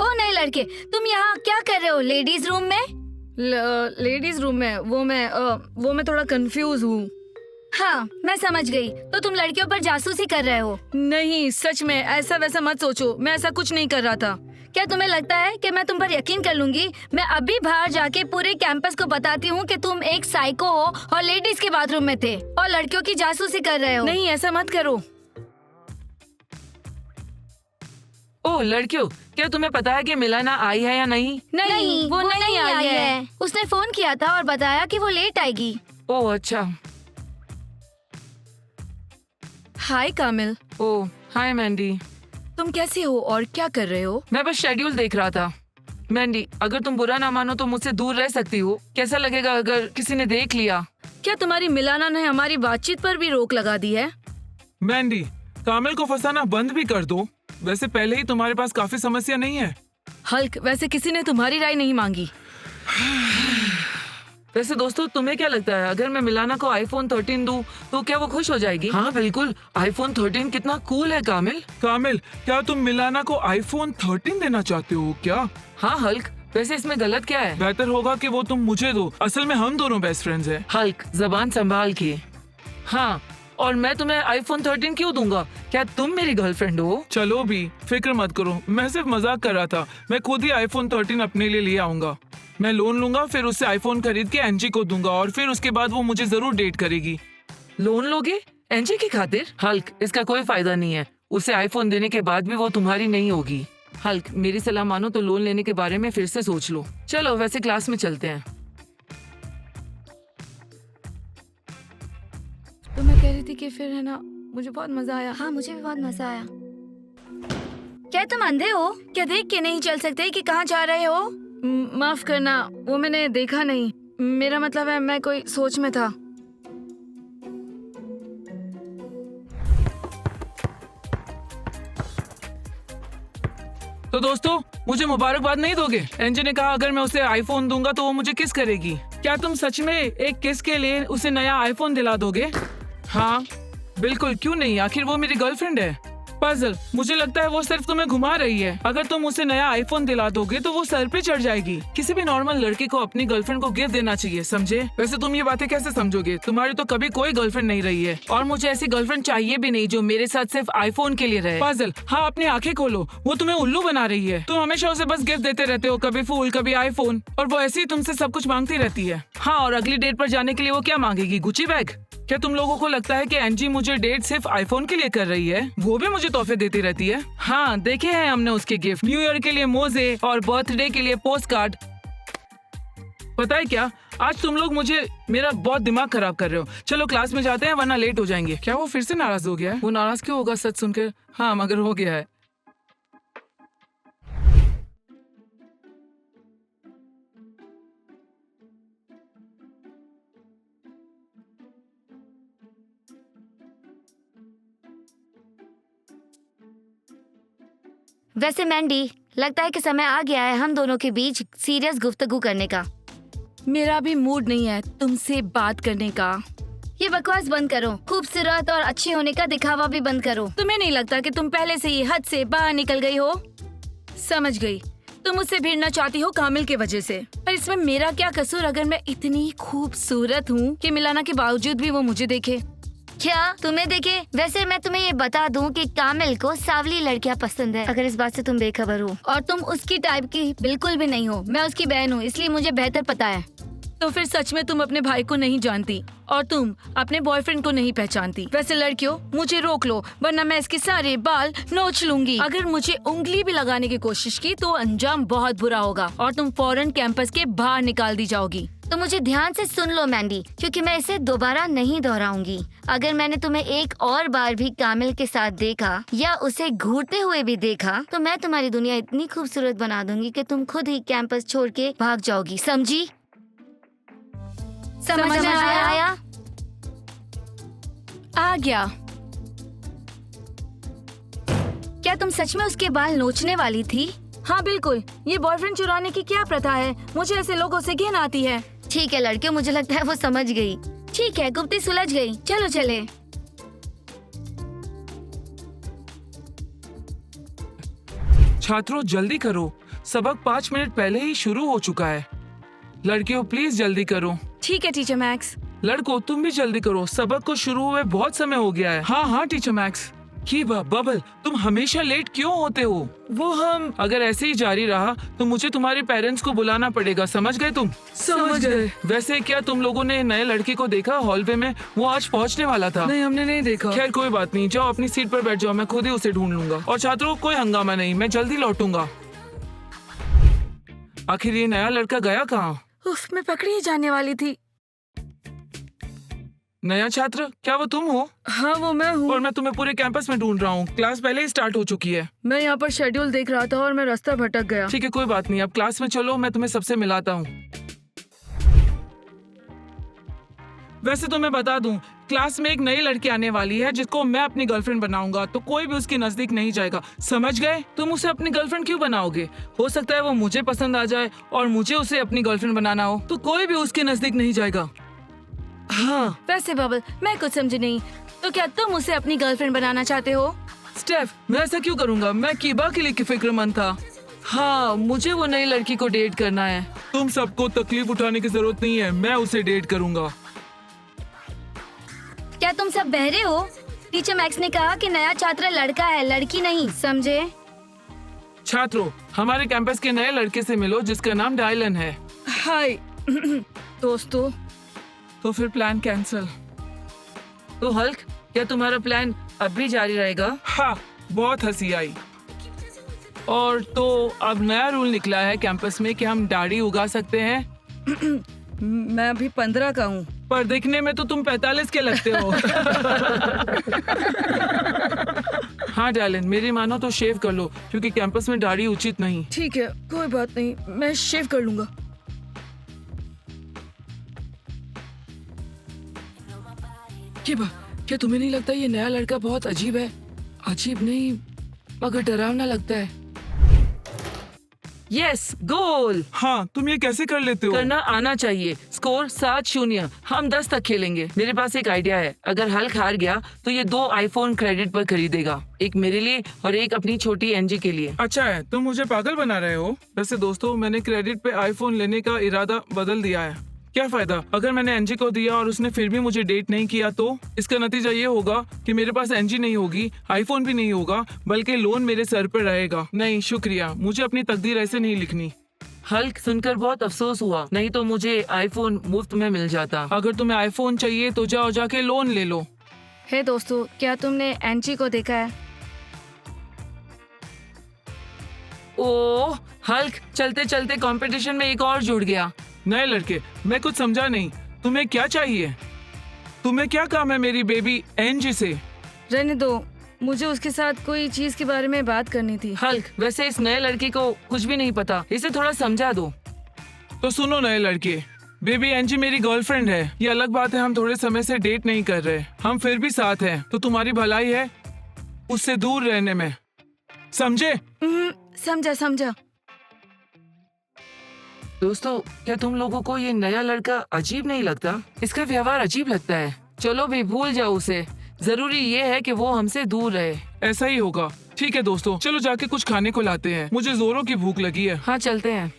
ओ नहीं लड़के, तुम यहाँ क्या कर रहे हो लेडीज रूम में? लेडीज रूम में? वो मैं थोड़ा कंफ्यूज हूँ। हाँ मैं समझ गई, तो तुम लड़कियों पर जासूसी कर रहे हो? नहीं सच में, ऐसा वैसा मत सोचो, मैं ऐसा कुछ नहीं कर रहा था। क्या तुम्हें लगता है कि मैं तुम पर यकीन कर लूंगी? मैं अभी बाहर जाके पूरे कैंपस को बताती हूँ कि तुम एक साइको हो और लेडीज के बाथरूम में थे और लड़कियों की जासूसी कर रहे हो। नहीं ऐसा मत करो। ओह लड़कियों, क्या तुम्हें पता है कि मिलाना आई है या नहीं? नहीं वो नहीं आई है। उसने फोन किया था और बताया कि वो लेट आएगी। ओह अच्छा। हाय कामिल। ओह हाय मैंडी। तुम कैसे हो और क्या कर रहे हो? मैं बस शेड्यूल देख रहा था। मैंडी, अगर तुम बुरा ना मानो तो मुझसे दूर रह सकती हो। कैसा लगेगा अगर किसी ने देख लिया? क्या तुम्हारी मिलाना ने हमारी बातचीत पर भी रोक लगा दी है? मैंडी, कामिल को फंसाना बंद भी कर दो। वैसे पहले ही तुम्हारे पास काफी समस्या नहीं है। हल्क, वैसे किसी ने तुम्हारी राय नहीं मांगी। वैसे दोस्तों, तुम्हें क्या लगता है अगर मैं मिलाना को आईफोन 13 दूं तो क्या वो खुश हो जाएगी? हाँ बिल्कुल, आईफोन 13 कितना कूल है कामिल। कामिल, क्या तुम मिलाना को आईफोन 13 देना चाहते हो क्या? हाँ हल्क, वैसे इसमें गलत क्या है? बेहतर होगा कि वो तुम मुझे दो। असल में हम दोनों बेस्ट फ्रेंड्स हैं। हल्क, जबान संभाल के। हाँ, और मैं तुम्हें आईफोन 13 क्यों दूंगा? क्या तुम मेरी गर्लफ्रेंड हो? चलो भी, फिक्र मत करो, मैं सिर्फ मजाक कर रहा था। मैं खुद ही आईफोन 13 अपने लिए आऊंगा। मैं लोन लूंगा, फिर उससे आईफोन खरीद के एनजी को दूंगा और फिर उसके बाद वो मुझे जरूर डेट करेगी। लोन लोगे एनजी की खातिर? हल्क, इसका कोई फायदा नहीं है। उसे आईफोन देने के बाद भी वो तुम्हारी नहीं होगी। हल्क, मेरी सलाह मानो तो लोन लेने के बारे में फिर से सोच लो। चलो वैसे क्लास में चलते हैं। तो मैं कह रही थी कि फिर है ना, मुझे बहुत मजा आया। हाँ मुझे भी बहुत मजा आया। क्या तुम अंधे हो? क्या देख के नहीं चल सकते कि कहाँ जा रहे हो? माफ करना, वो मैंने देखा नहीं। मेरा मतलब है मैं कोई सोच में था। तो दोस्तों, मुझे मुबारकबाद नहीं दोगे? एनजी ने कहा अगर मैं उसे आईफोन दूंगा तो वो मुझे किस करेगी। क्या तुम सच में एक किस के लिए उसे नया आईफोन दिला दोगे? हाँ बिल्कुल, क्यों नहीं, आखिर वो मेरी गर्लफ्रेंड है। पजल, मुझे लगता है वो सिर्फ तुम्हें घुमा रही है। अगर तुम उसे नया आईफोन दिला दोगे तो वो सर पे चढ़ जाएगी। किसी भी नॉर्मल लड़के को अपनी गर्लफ्रेंड को गिफ्ट देना चाहिए, समझे? वैसे तुम ये बातें कैसे समझोगे? तुम्हारी तो कभी कोई गर्लफ्रेंड नहीं रही है और मुझे ऐसी गर्लफ्रेंड चाहिए भी नहीं जो मेरे साथ सिर्फ आईफोन के लिए रहे। पजल, हाँ अपनी आंखें खोलो, वो तुम्हें उल्लू बना रही है। तुम हमेशा उसे बस गिफ्ट देते रहते हो, कभी फूल कभी आईफोन, और वो ऐसे ही तुमसे सब कुछ मांगती रहती है। हाँ, और अगली डेट पर जाने के लिए वो क्या मांगेगी? Gucci bag. क्या तुम लोगों को लगता है कि एनजी मुझे डेट सिर्फ आईफोन के लिए कर रही है? वो भी मुझे तोहफे देती रहती है। हाँ देखे हैं हमने उसके गिफ्ट, न्यू ईयर के लिए मोजे और बर्थडे के लिए पोस्ट कार्ड। पता है क्या, आज तुम लोग मुझे मेरा बहुत दिमाग खराब कर रहे हो। चलो क्लास में जाते हैं वरना लेट हो जाएंगे। क्या वो फिर से नाराज हो गया है? वो नाराज क्यों होगा सच सुनकर? हाँ मगर हो गया है। वैसे मैंडी, लगता है कि समय आ गया है हम दोनों के बीच सीरियस गुफ्तगू करने का। मेरा भी मूड नहीं है तुमसे बात करने का। ये बकवास बंद करो, खूबसूरत और अच्छे होने का दिखावा भी बंद करो। तुम्हें नहीं लगता कि तुम पहले से ही हद से बाहर निकल गई हो? समझ गई, तुम मुझसे भिड़ना चाहती हो कामिल की वजह से। पर इसमें मेरा क्या कसूर अगर मैं इतनी खूबसूरत हूँ कि मिलाना के बावजूद भी वो मुझे देखे? क्या तुम्हें देखे? वैसे मैं तुम्हें ये बता दूं कि कामिल को सांवली लड़कियां पसंद है, अगर इस बात से तुम बेखबर हो। और तुम उसकी टाइप की बिल्कुल भी नहीं हो। मैं उसकी बहन हूँ, इसलिए मुझे बेहतर पता है। तो फिर सच में तुम अपने भाई को नहीं जानती और तुम अपने बॉयफ्रेंड को नहीं पहचानती। वैसे लड़कियों, मुझे रोक लो वरना मैं इसके सारे बाल नोच लूंगी। अगर मुझे उंगली भी लगाने की कोशिश की तो अंजाम बहुत बुरा होगा और तुम फौरन कैंपस के बाहर निकाल दी जाओगी। तो मुझे ध्यान से सुन लो मैंडी, क्योंकि मैं इसे दोबारा नहीं दोहराऊंगी। अगर मैंने तुम्हें एक और बार भी कामिल के साथ देखा या उसे घूरते हुए भी देखा तो मैं तुम्हारी दुनिया इतनी खूबसूरत बना दूंगी कि तुम खुद ही कैंपस छोड़ के भाग जाओगी, समझी? समझ में आया? आ गया। क्या तुम सच में उसके बाल नोचने वाली थी? हाँ बिल्कुल, ये बॉयफ्रेंड चुराने की क्या प्रथा है? मुझे ऐसे लोगों से घिन आती है। ठीक है लड़के, मुझे लगता है वो समझ गई। ठीक है, गुप्ती सुलझ गई, चलो चले। छात्रों जल्दी करो, सबक 5 मिनट पहले ही शुरू हो चुका है। लड़कियों प्लीज जल्दी करो। ठीक है टीचर मैक्स। लड़कों तुम भी जल्दी करो, सबक को शुरू हुए बहुत समय हो गया है। हाँ हाँ टीचर मैक्स। की बबल, तुम हमेशा लेट क्यों होते हो? वो हम अगर ऐसे ही जारी रहा तो मुझे तुम्हारे पेरेंट्स को बुलाना पड़ेगा, समझ गए तुम? समझ गए। वैसे क्या तुम लोगों ने नए लड़के को देखा हॉलवे में? वो आज पहुंचने वाला था। नहीं, हमने नहीं देखा। खैर कोई बात नहीं, जाओ अपनी सीट पर बैठ जाओ, मैं खुद ही उसे ढूंढ लूंगा। और छात्रों कोई हंगामा नहीं, मैं जल्दी लौटूंगा। आखिर ये नया लड़का गया कहाँ? उफ, मैं पकड़ी ही जाने वाली थी। नया छात्र, क्या वो तुम हो? हाँ वो मैं हूँ। और मैं तुम्हें पूरे कैंपस में ढूंढ रहा हूँ। क्लास पहले ही स्टार्ट हो चुकी है। मैं यहाँ पर शेड्यूल देख रहा था और मैं रास्ता भटक गया। ठीक है कोई बात नहीं, अब क्लास में चलो, मैं तुम्हें सबसे मिलाता हूँ। वैसे तो मैं बता दूं, क्लास में एक नई लड़की आने वाली है जिसको मैं अपनी गर्लफ्रेंड बनाऊंगा, तो कोई भी उसके नजदीक नहीं जाएगा, समझ गए? तुम उसे अपनी गर्लफ्रेंड क्यों बनाओगे? हो सकता है वो मुझे पसंद आ जाए और मुझे उसे अपनी गर्लफ्रेंड बनाना हो, तो कोई भी उसके नजदीक नहीं जाएगा। हाँ वैसे बबल, मैं कुछ समझी नहीं, तो क्या तुम उसे अपनी गर्लफ्रेंड बनाना चाहते हो? स्टेफ, मैं ऐसा क्यों करूंगा? मैं कीबा के लिए फिक्रमंद था। हाँ, मुझे वो नई लड़की को डेट करना है। तुम सबको तकलीफ उठाने की जरूरत नहीं है, मैं उसे डेट करूंगा। क्या तुम सब बहरे हो? टीचर मैक्स ने कहा कि नया छात्र लड़का है, लड़की नहीं, समझे? छात्रों, हमारे कैंपस के नए लड़के से मिलो जिसका नाम डायलन है। हाय दोस्तों। तो फिर प्लान कैंसिल। तो हल्क, क्या तुम्हारा प्लान अब भी जारी रहेगा? हाँ, बहुत हंसी आई। और तो अब नया रूल निकला है कैंपस में कि हम दाढ़ी उगा सकते हैं। मैं अभी 15 का हूँ। पर दिखने में तो तुम 45 के लगते हो। हाँ डायलन, मेरी मानो तो शेव कर लो, क्योंकि कैंपस में दाढ़ी उचित नहीं। ठीक है कोई बात नहीं, मैं शेव कर लूंगा। क्या तुम्हें नहीं लगता ये नया लड़का बहुत अजीब है? अजीब नहीं मगर डरावना लगता है। यस, गोल! हाँ, तुम ये कैसे कर लेते हो? करना आना चाहिए। स्कोर 7-0, हम 10 तक खेलेंगे। मेरे पास एक आइडिया है, अगर हल्क हार गया तो ये 2 आईफोन क्रेडिट पर खरीदेगा, एक मेरे लिए और एक अपनी छोटी एनजी के लिए। अच्छा है, तुम मुझे पागल बना रहे हो। वैसे दोस्तों, मैंने क्रेडिट पे आईफोन लेने का इरादा बदल दिया है। क्या फायदा अगर मैंने एनजी को दिया और उसने फिर भी मुझे डेट नहीं किया, तो इसका नतीजा ये होगा कि मेरे पास एनजी नहीं होगी, आईफोन भी नहीं होगा, बल्कि लोन मेरे सर पर रहेगा। नहीं शुक्रिया, मुझे अपनी तकदीर ऐसे नहीं लिखनी। हल्क, सुनकर बहुत अफसोस हुआ, नहीं तो मुझे आईफोन मुफ्त में मिल जाता। अगर तुम्हें आईफोन चाहिए तो जाओ जाके लोन ले लो। हे दोस्तों, क्या तुमने एनजी को देखा है? ओह हल्क, चलते चलते कंपटीशन में एक और जुड़ गया। नए लड़के, मैं कुछ समझा नहीं, तुम्हें क्या चाहिए? तुम्हें क्या काम है मेरी बेबी एनजी से? रहने दो, मुझे उसके साथ कोई चीज के बारे में बात करनी थी। हल्क, वैसे इस नए लड़के को कुछ भी नहीं पता, इसे थोड़ा समझा दो। तो सुनो नए लड़के, बेबी एनजी मेरी गर्लफ्रेंड है। ये अलग बात है हम थोड़े समय से डेट नहीं कर रहे, हम फिर भी साथ हैं, तो तुम्हारी भलाई है उससे दूर रहने में, समझे? समझा। दोस्तों, क्या तुम लोगों को ये नया लड़का अजीब नहीं लगता? इसका व्यवहार अजीब लगता है। चलो भी भूल जाओ उसे, जरूरी ये है कि वो हमसे दूर रहे। ऐसा ही होगा। ठीक है दोस्तों, चलो जाके कुछ खाने को लाते हैं, मुझे जोरों की भूख लगी है। हाँ चलते हैं।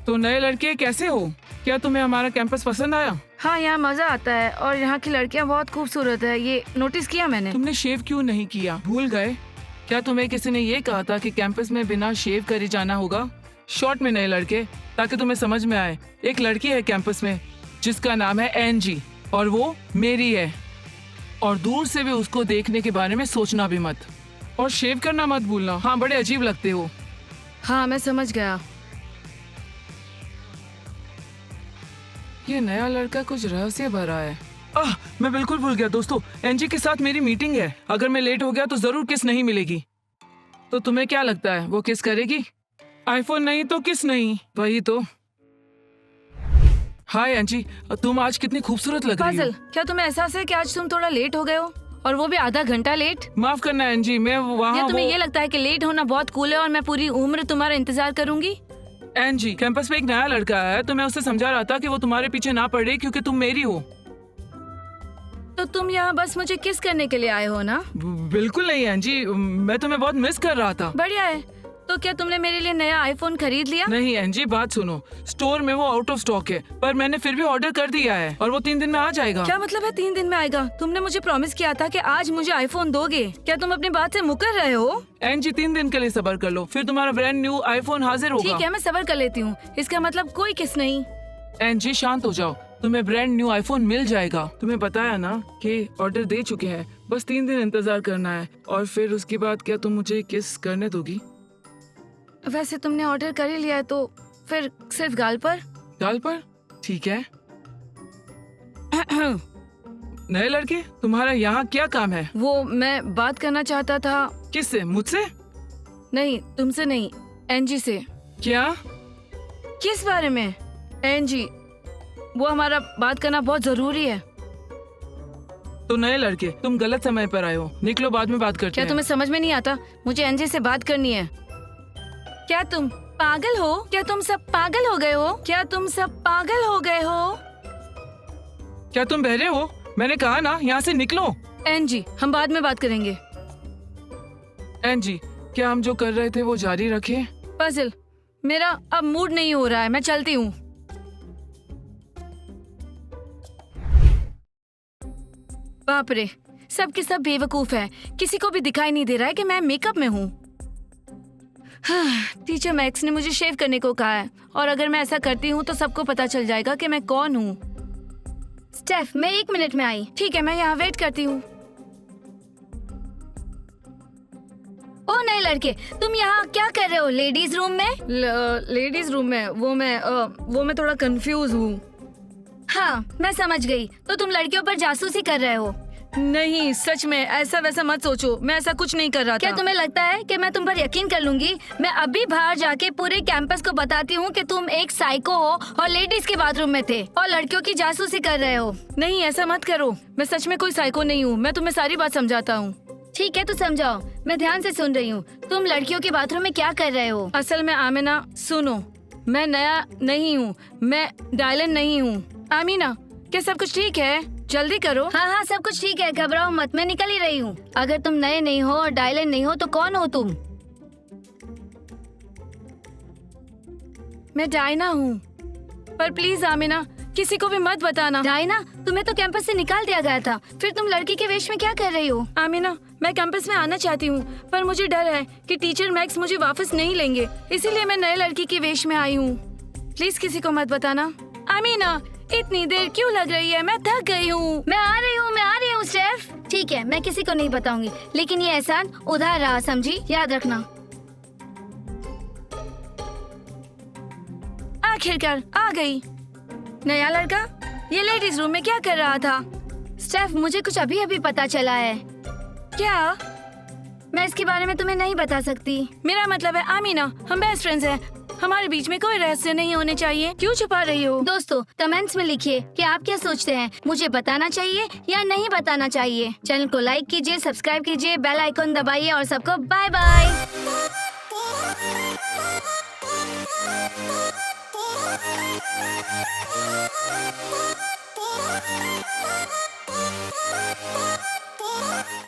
तो नए लड़के कैसे हो? क्या तुम्हें हमारा कैंपस पसंद आया? हाँ, यहाँ मजा आता है और यहाँ की लड़कियाँ बहुत खूबसूरत है, ये नोटिस किया मैंने। तुमने शेव क्यों नहीं किया? भूल गए? क्या तुम्हें किसी ने ये कहा था कि कैंपस में बिना शेव करे जाना होगा? शॉर्ट में नए लड़के, ताकि तुम्हें समझ में आए। एक लड़की है कैंपस में जिसका नाम है एनजी, और वो मेरी है, और दूर से भी उसको देखने के बारे में सोचना भी मत, और शेव करना मत भूलना। हाँ, बड़े अजीब लगते हो। हाँ मैं समझ गया। ये नया लड़का कुछ रहस्य भरा है। मैं बिल्कुल भूल गया दोस्तों, एनजी के साथ मेरी मीटिंग है। अगर मैं लेट हो गया तो जरूर किस नहीं मिलेगी। तो तुम्हें क्या लगता है वो किस करेगी? आईफोन नहीं तो किस नहीं। वही तो। हाय एनजी, तुम आज कितनी खूबसूरत लग रही हो। फाजिल, क्या तुम्हें एहसास है कि आज तुम थोड़ा लेट हो गए हो, और वो भी आधा घंटा लेट? माफ करना एनजी, मैं वहाँ या तुम्हें ये लगता है कि लेट होना बहुत कूल है और मैं पूरी उम्र तुम्हारा इंतजार करूंगी? एनजी, कैंपस में एक नया लड़का है, तो मैं उसे समझा रहा था कि वो तुम्हारे पीछे ना पड़े क्योंकि तुम मेरी हो। तो तुम यहाँ बस मुझे किस करने के लिए आए हो ना? बिल्कुल नहीं एंजी, मैं तुम्हें बहुत मिस कर रहा था। बढ़िया है। तो क्या तुमने मेरे लिए नया आईफोन खरीद लिया? नहीं एंजी, बात सुनो, स्टोर में वो आउट ऑफ स्टॉक है, पर मैंने फिर भी ऑर्डर कर दिया है और वो 3 दिन में आ जाएगा। क्या मतलब है 3 दिन में आएगा? तुमने मुझे प्रॉमिस किया था कि आज मुझे आईफोन दोगे। क्या तुम अपनी बात से मुकर रहे हो? एंजी 3 दिन के लिए सब्र कर लो, फिर तुम्हारा ब्रांड न्यू आईफोन हाजिर होगा। ठीक है, मैं सब्र कर लेती हूँ। इसका मतलब कोई किस नहीं। एंजी शांत हो जाओ, तुम्हें ब्रांड न्यू आईफोन मिल जाएगा। तुम्हें बताया ना कि ऑर्डर दे चुके हैं, बस 3 दिन इंतजार करना है और फिर उसके बाद क्या तुम मुझे किस करने दोगी? वैसे तुमने ऑर्डर कर ही लिया है तो फिर सिर्फ गाल पर? गाल पर? ठीक है। नए लड़के, तुम्हारा यहाँ क्या काम है? वो मैं बात करना चाहता था। किससे? मुझसे? नहीं, तुमसे नहीं, एनजी से। क्या? किस बारे में? एनजी, वो हमारा बात करना बहुत जरूरी है। तो नए लड़के, तुम गलत समय पर आए हो, निकलो, बाद में बात करते क्या हैं। तुम्हें समझ में नहीं आता? मुझे एनजी से बात करनी है। क्या तुम पागल हो? क्या तुम सब पागल हो गए हो? क्या तुम सब पागल हो गए हो? क्या तुम बहरे हो? मैंने कहा ना, यहाँ से निकलो। एनजी, हम बाद में बात करेंगे। एंजी, क्या हम जो कर रहे थे वो जारी रखें? पजल, मेरा अब मूड नहीं हो रहा है, मैं चलती हूँ। बाप रे, सब के सब बेवकूफ है। किसी को भी दिखाई नहीं दे रहा है कि मैं मेकअप में हूँ। टीचर मैक्स ने मुझे शेव करने को कहा है और अगर मैं ऐसा करती हूँ तो सबको पता चल जाएगा कि मैं कौन हूँ। स्टेफ, मैं 1 मिनट में आई। ठीक है, मैं यहाँ वेट करती हूँ। ओ नए लड़के, तुम यहाँ क्या कर रहे हो? लेडीज रूम में? लेडीज रूम में? वो मैं थोड़ा कंफ्यूज हूँ। हाँ, मैं समझ गई। तो तुम लड़कियों पर जासूसी कर रहे हो? नहीं, सच में ऐसा वैसा मत सोचो, मैं ऐसा कुछ नहीं कर रहा क्या था। तुम्हें लगता है कि मैं तुम पर यकीन कर लूंगी? मैं अभी बाहर जाके पूरे कैंपस को बताती हूँ कि तुम एक साइको हो और लेडीज के बाथरूम में थे और लड़कियों की जासूसी कर रहे हो। नहीं, ऐसा मत करो। मैं सच में कोई साइको नहीं हूँ। मैं तुम्हें सारी बात समझाता हूँ। ठीक है, तो समझाओ। मैं ध्यान से सुन रही हूँ। तुम लड़कियों के बाथरूम में क्या कर रहे हो? असल में आमिना, सुनो, मैं नया नहीं हूँ, मैं डायलन नहीं हूँ। आमीना, क्या सब कुछ ठीक है? जल्दी करो। हाँ हाँ, सब कुछ ठीक है, घबराओ मत, मैं निकल ही रही हूँ। अगर तुम नए नहीं हो और डायलन नहीं हो तो कौन हो तुम? मैं डायना हूँ, पर प्लीज आमिना, किसी को भी मत बताना। डायना, तुम्हें तो कैंपस से निकाल दिया गया था, फिर तुम लड़की के वेश में क्या कर रही हो? आमिना, मैं कैंपस में आना चाहती हूँ, पर मुझे डर है कि टीचर मैक्स मुझे वापस नहीं लेंगे, इसीलिए मैं नए लड़की के वेश में आई हूँ। प्लीज किसी को मत बताना। आमिना, इतनी देर क्यों लग रही है? मैं थक गई हूँ। मैं आ रही हूँ स्टेफ। ठीक है, मैं किसी को नहीं बताऊंगी, लेकिन ये एहसान उधार रहा, समझी? याद रखना। आखिरकार आ गई। नया लड़का ये लेडीज रूम में क्या कर रहा था? स्टेफ, मुझे कुछ अभी अभी पता चला है। क्या? मैं इसके बारे में तुम्हें नहीं बता सकती। मेरा मतलब है आमीना, हम बेस्ट फ्रेंड्स हैं, हमारे बीच में कोई रहस्य नहीं होने चाहिए। क्यों छुपा रही हो? दोस्तों, कमेंट्स में लिखिए कि आप क्या सोचते हैं, मुझे बताना चाहिए या नहीं बताना चाहिए। चैनल को लाइक कीजिए, सब्सक्राइब कीजिए, बेल आइकॉन दबाइए और सबको बाय बाय।